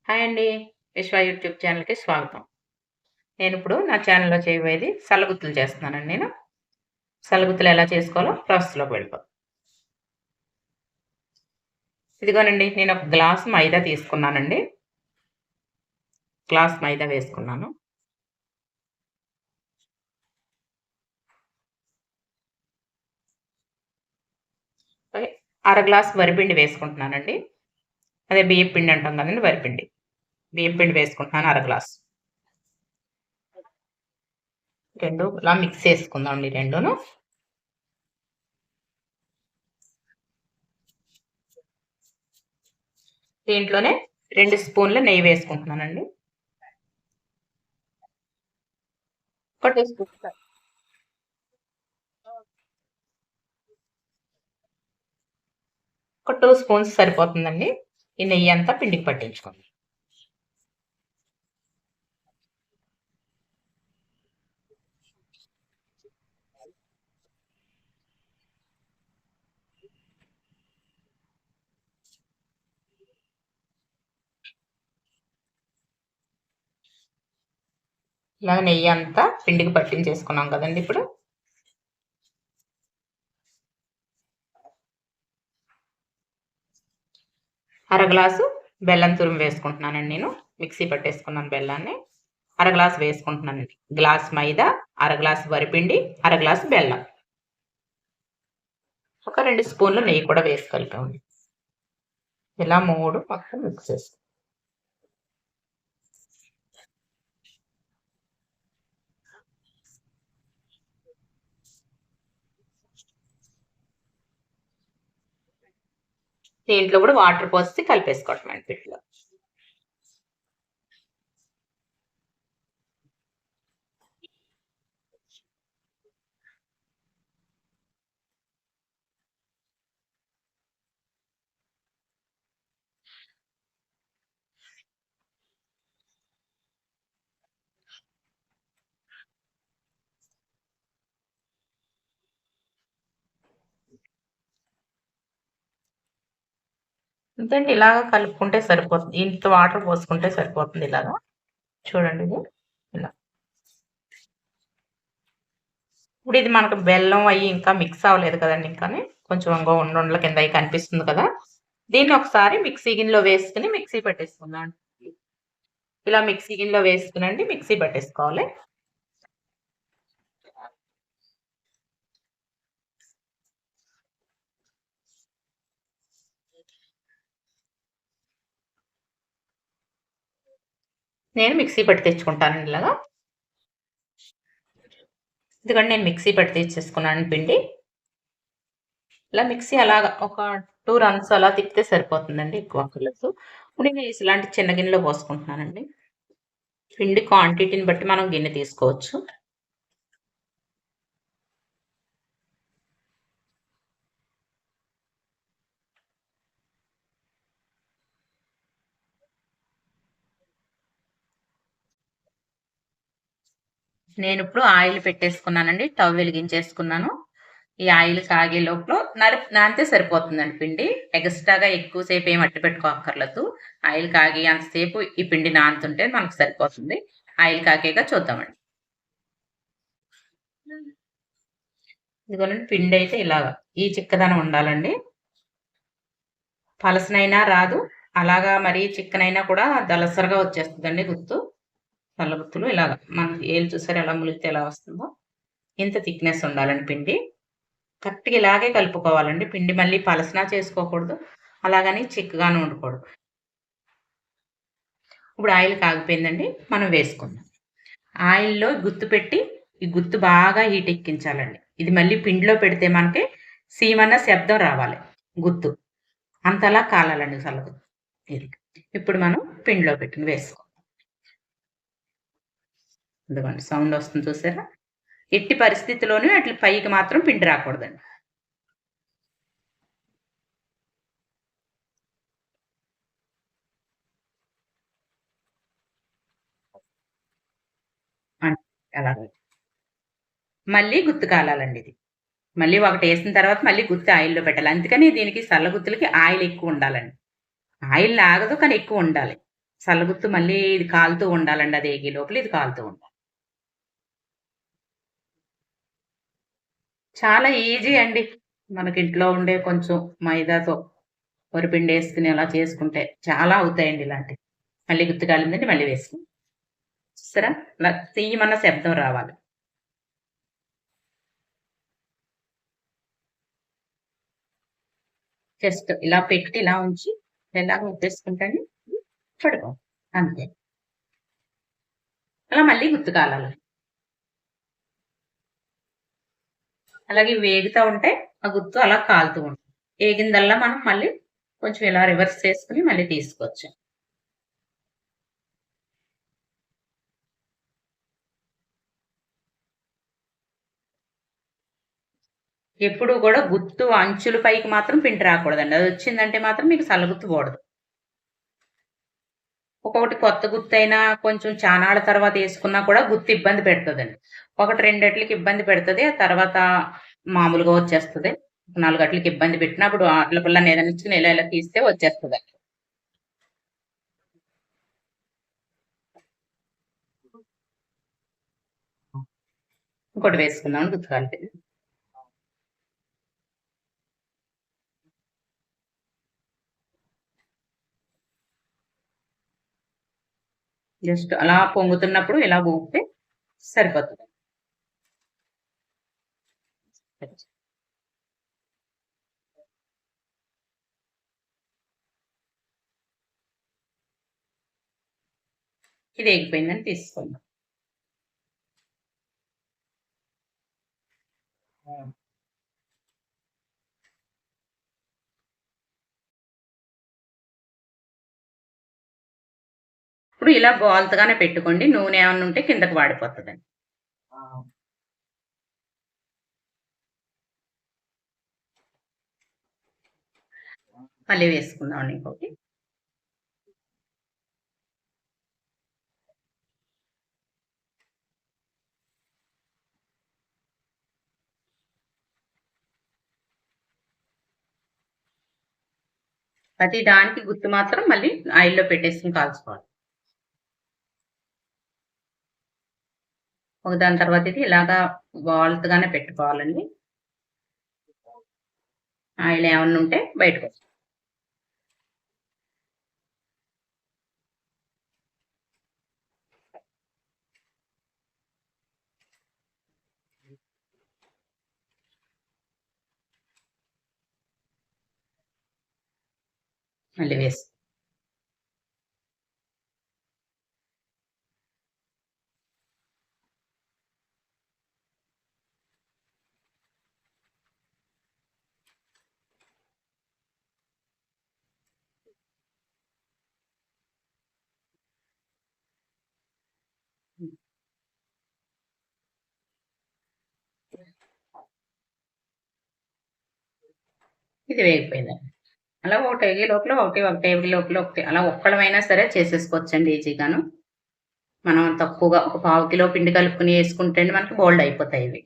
Hi అండి. విశ్వ YouTube ఛానల్‌కి స్వాగతం. నేనిప్పుడు నా ఛానల్‌లో చేయబోయేది సల్లగుత్తులు చేస్తున్నానండి నేను. సల్లగుత్తులు ఎలా చేసుకోవాలో ప్రాసెస్‌లోకి వెళ్ళిపోదాం. ఇదిగోనండి నేను ఒక గ్లాస్ మైదా తీసుకున్నానండి. గ్లాస్ మైదా వేసుకున్నాను. అలాగే అర గ్లాస్ వరిపిండి వేసుకుంటున్నానండి. అదే బియ్యపు పిండి అంటాం కదండీ వరిపిండి. బియ్యపు పిండి వేసుకుంటున్నాను అర గ్లాస్. 2 ఇలా మిక్స్ చేసుకుందామండి రెండూను. దీంట్లోనే 2 స్పూన్ల నెయ్యి వేసుకుంటున్నానండి. ఒక 2 స్పూన్స్ ఒక 2 స్పూన్స్ సరిపోతుందండి. ఈ నెయ్యంతా పిండికి పట్టించుకోండి. ఇలా నెయ్యంతా పిండికి పట్టించేసుకున్నాం కదండీ ఇప్పుడు. అర గ్లాసు బెల్లం తురుము వేసుకుంటున్నానండి నేను. మిక్సీ పట్టేసుకున్నాను బెల్లాన్ని. అర గ్లాసు వేసుకుంటున్నానండి. గ్లాస్ మైదా, అర గ్లాసు వరిపిండి, అర గ్లాసు బెల్లం. ఒక 2 స్పూన్లు నెయ్యి కూడా వేసి కలిపామండి. ఇలా 3 మొత్తం మిక్స్ చేసుకో. దీంట్లో కూడా వాటర్ పోసి కలిపేసుకోవటమండి పిండిలో. అంతేండి ఇలాగ కలుపుకుంటే సరిపోతుంది. ఇంత వాటర్ పోసుకుంటే సరిపోతుంది ఇలాగా. చూడండి ఇది. ఇలా. ఇప్పుడు ఇది మనకు బెల్లం అయ్యి ఇంకా మిక్స్ అవ్వలేదు కదండి ఇంకాని. కొంచెం ఇంగో ఉండల కింద అయి కనిపిస్తుంది కదా! దీన్ని ఒకసారి మిక్సీ గిన్నెలో వేసుకొని మిక్సీ పట్టేసుకుందాం. ఇలా మిక్సీ గిన్నెలో వేసుకునండి మిక్సీ పట్టేసుకోవాలి. నేను మిక్సీ పట్టి తెచ్చుకుంటానండి ఇలాగా. ఇదిగోండి నేను మిక్సీ పట్టి తెచ్చేసుకున్నాను పిండి. ఇలా మిక్సీ అలాగా ఒక 2 రన్స్ అలా తిప్పితే సరిపోతుందండి. ఎక్కువ అక్కర్లేదు. ఇప్పుడు నేను ఇలాంటి చిన్న గిన్నెలో పోసుకుంటున్నానండి. పిండి క్వాంటిటీని బట్టి మనం గిన్నె తీసుకోవచ్చు. నేనిప్పుడు ఆయిల్ పెట్టేసుకున్నానండి. స్టవ్ వెలిగించేసుకున్నాను. ఈ ఆయిల్ కాగే లోపల నానితే సరిపోతుందండి పిండి. ఎగస్ట్రాగా ఎక్కువ సేపు ఏమి అట్టి పెట్టుకోక్కర్లేదు. ఆయిల్ కాగేంత సేపు ఈ పిండి నానుతుంటే మనకు సరిపోతుంది. ఆయిల్ కాగాక చూద్దామండి. ఇదిగోనండి పిండయితే ఇలాగా ఈ చిక్కదనం ఉండాలండి. పలసనైనా రాదు. అలాగా మరీ చిక్కనైనా కూడా దళసరిగా వచ్చేస్తదండి గుత్తు. సల్ల గుత్తులు ఇలాగా మన ఏలు చూసారా ఎలా ములిగితే ఎలా వస్తుందో. ఇంత థిక్‌నెస్ ఉండాలండి పిండి. కరెక్ట్‌గా ఇలాగే కలుపుకోవాలండి. పిండి మళ్ళీ పలసనా చేసుకోకూడదు. అలాగని చిక్కగాను ఉండకూడదు. ఇప్పుడు ఆయిల్ కాగిపోయిందండి. మనం వేసుకుందాం. ఆయిల్‌లో గుత్తు పెట్టి, ఈ గుత్తు బాగా హీట్ ఎక్కించాలండి. ఇది మళ్ళీ పిండిలో పెడితే మనకి సీమన్న శబ్దం రావాలి గుత్తు. అంతలా కాలాలండి సల్లగుత్తు. ఇది. ఇప్పుడు మనం పిండిలో పెట్టుకొని వేసుకో. ఇదిగోండి సౌండ్ వస్తుంది చూసారా? ఎట్టి పరిస్థితిలోనూ అట్ల పైకి మాత్రం పిండి రాకూడదండి. అన్ అలాగే. మళ్ళీ గుత్తు కాలాలండి ఇది. మళ్ళీ ఒకటేసిన తర్వాత మళ్ళీ గుత్తి ఆయిల్‌లో పెట్టాలి. అందుకని దీనికి సల్ల గుత్తులకి ఆయిల్ ఎక్కువ ఉండాలండి. ఆయిల్ లాగదు కానీ ఎక్కువ ఉండాలి. సల్లగుత్తు మళ్ళీ ఇది కాలుతూ ఉండాలండి. అది ఏగే లోపల ఇది కాలుతూ ఉండాలి. చాలా ఈజీ అండి. మనకింట్లో ఉండే కొంచెం మైదాతో వరిపిండేసుకొని అలా చేసుకుంటే చాలా అవుతాయండి ఇలాంటివి. మళ్ళీ గుర్తు కాలిందండి మళ్ళీ వేసుకుని. చూసారా? ఇలా తీయమన్న శబ్దం రావాలి. జస్ట్ ఇలా పెట్టి ఇలా ఉంచి ఇలాగ ముద్దేసుకుంటే అండి పడుకో. అంతే. అలా మళ్ళీ గుర్తు కాలాలి. అలాగే వేగుతా ఉంటే ఆ గుత్తు అలా కాలుతూ ఉంటుంది. ఏగిందల్లా మనం మళ్ళీ కొంచెం ఇలా రివర్స్ చేసుకొని మళ్ళీ తీసుకోవచ్చు. ఎప్పుడు గూడా గుత్తు అంచుల పైకి మాత్రం పిండి రాకూడదండి. అదొచ్చిందంటే మాత్రం మీకు సల్లగుత్తు పోడదు. ఒక్కొక్కటి కొత్త గుత్తయినా కొంచెం చానాళ్ళ తర్వాత యేసుకున్నా కూడా గుత్తు ఇబ్బంది పెడతదండి. ఒకటి రెండట్లకి ఇబ్బంది పెడతది. ఆ తర్వాత మామూలుగా వచ్చేస్తది. 4 అట్లకి ఇబ్బంది పెట్టినా అప్పుడు అట్ల పుల్లని ఏదైనా ఇచ్చుకొని ఇలా ఇలా తీస్తే వచ్చేస్తదండి. ఇంకోటి వేసుకుందాం గుత్తు కాలిపోయింది. జస్ట్ అలా పొంగుతున్నప్పుడు ఇలా ఊపితే సరిపోతది. ఇది ఎగిపోయిందని తీసుకోండి. ఇప్పుడు ఇలా బాల్తగానే పెట్టుకోండి. నూనె ఏమన్నా ఉంటే కిందకి వాడిపోతదండి. మళ్ళీ వేసుకుందామండి ఇంకోటి. ప్రతి దానికి గుర్తు మాత్రం మళ్ళీ ఆయిల్‌లో పెట్టేసుకొని కాల్చుకోవాలి. ఒకదాని తర్వాత ఇది ఇలాగా బాల్స్‌గానే పెట్టుకోవాలండి. ఆయిల్ ఏమన్నా ఉంటే బయటకొస్తుంది. మళ్ళీ వేసి ఇది వేగిపోయిందండి. అలా ఒకటి ఏగే లోపల ఒకటి, ఒకటి ఏగే లోపల ఒకటి అలా ఒక్కళ్ళమైనా సరే చేసేసుకోవచ్చండి ఈజీగాను. మనం తక్కువగా ఒక పావు కిలో పిండి కలుపుకొని యేసుకుంటే అండి మనకి బోలెడు అయిపోతాయి ఇవి.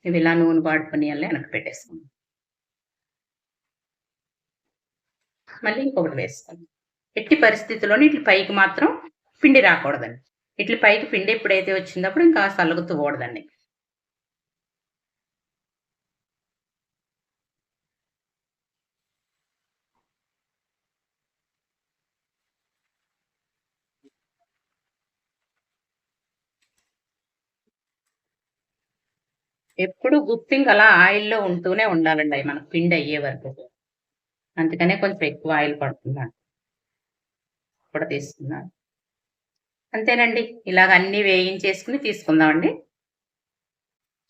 ఇవి ఇలా నూనె వాడుకొనియాలి వెనక్కి పెట్టేసుకుందాం. మళ్ళీ ఇంకొకటి వేసుకోండి. ఎట్టి పరిస్థితిలోను ఇట్ల పైకి మాత్రం పిండి రాకూడదండి. ఇట్ల పైకి పిండి ఎప్పుడైతే వచ్చిందప్పుడు ఇంకా సల్లగుత్తు పోడదండి. ఎప్పుడు గుత్తింక అలా ఆయిల్‌లో ఉంటూనే ఉండాలండి అయి మనకు పిండి అయ్యే వరకు. అందుకనే కొంచెం ఎక్కువ ఆయిల్ పడుతుందండి. కూడా తీసుకున్నాను. అంతేనండి. ఇలాగ అన్నీ వేయించేసుకొని తీసుకుందామండి.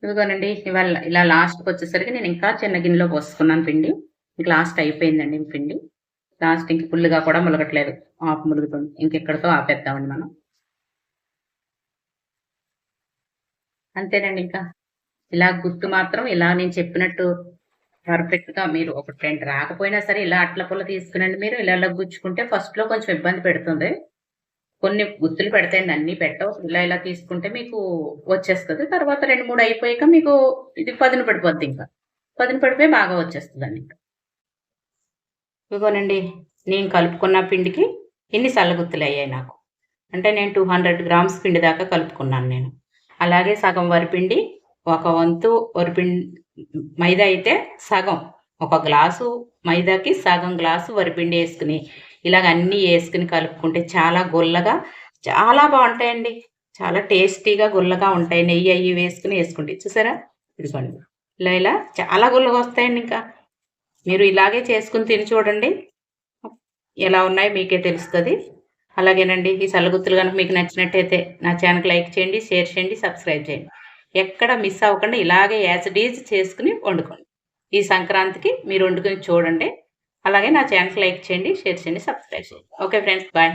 ఇదిగోనండి ఇవాళ ఇలా లాస్ట్‌కొచ్చేసరికి నేను ఇంకా చిన్న గిన్నెలో పోసుకున్నాను పిండి. ఇంక లాస్ట్ అయిపోయిందండి పిండి. లాస్ట్ ఇంక ఫుల్‌గా కూడా ములగట్లేదు. హాఫ్ ములుగుతుంది. ఇంకెక్కడితో ఆపేద్దామండి మనం. అంతేనండి ఇంకా. ఇలా గుర్తు మాత్రం ఇలా నేను చెప్పినట్టు పర్ఫెక్ట్‌గా మీరు ఒక 2 రాకపోయినా సరే ఇలా అట్ల పుల్ల తీసుకునండి మీరు. ఇలా ఇలా గుచ్చుకుంటే ఫస్ట్‌లో కొంచెం ఇబ్బంది పెడుతుంది. కొన్ని గుత్తులు పెడతాయండి, అన్నీ పెట్టవు. ఇలా తీసుకుంటే మీకు వచ్చేస్తది. తర్వాత 2, 3 అయిపోయాక మీకు ఇది పదును పడిపోద్దింక. పదును పడిపోయి బాగా వచ్చేస్తదండి ఇంక. ఇదిగోనండి, నేను కలుపుకున్న పిండికి ఇన్ని సల్లగుత్తులయ్యాయి నాకు. అంటే నేను 200 గ్రామ్స్ పిండి దాకా కలుపుకున్నాను నేను. అలాగే సగం వరిపిండి, ఒక వంతు మైదా అయితే సగం. ఒక గ్లాసు మైదాకి సగం గ్లాసు వరిపిండి యేసుకుని, ఇలాగ అన్నీ యేసుకుని కలుపుకుంటే చాలా గుల్లగా చాలా బావుంటాయండి. చాలా టేస్టీగా గుల్లగా ఉంటాయి. నెయ్యి అయ్యి వేసుకుంటే. చూసారా? ఇదిగోండి. ఇలా చాలా గుల్లగా వస్తాయండి ఇంకా. మీరు ఇలాగే చేసుకొని తిని చూడండి. ఎలా ఉన్నాయో మీకే తెలుస్తది. అలాగేనండి, ఈ సల్లగుత్తులు గనుక మీకు నచ్చినట్టయితే నా ఛానల్‌కి లైక్ చేయండి, షేర్ చేయండి, సబ్స్క్రైబ్ చేయండి. ఎక్కడ మిస్ అవ్వకుండా ఇలాగే యాజ్ ఇట్ ఈజ్ చేసుకొని వండుకోండి. ఈ సంక్రాంతికి మీరు వండుకొని చూడండి. అలాగే నా ఛానల్‌కి లైక్ చేయండి, షేర్ చేయండి, సబ్స్క్రైబ్ చేయండి. Okay friends, bye.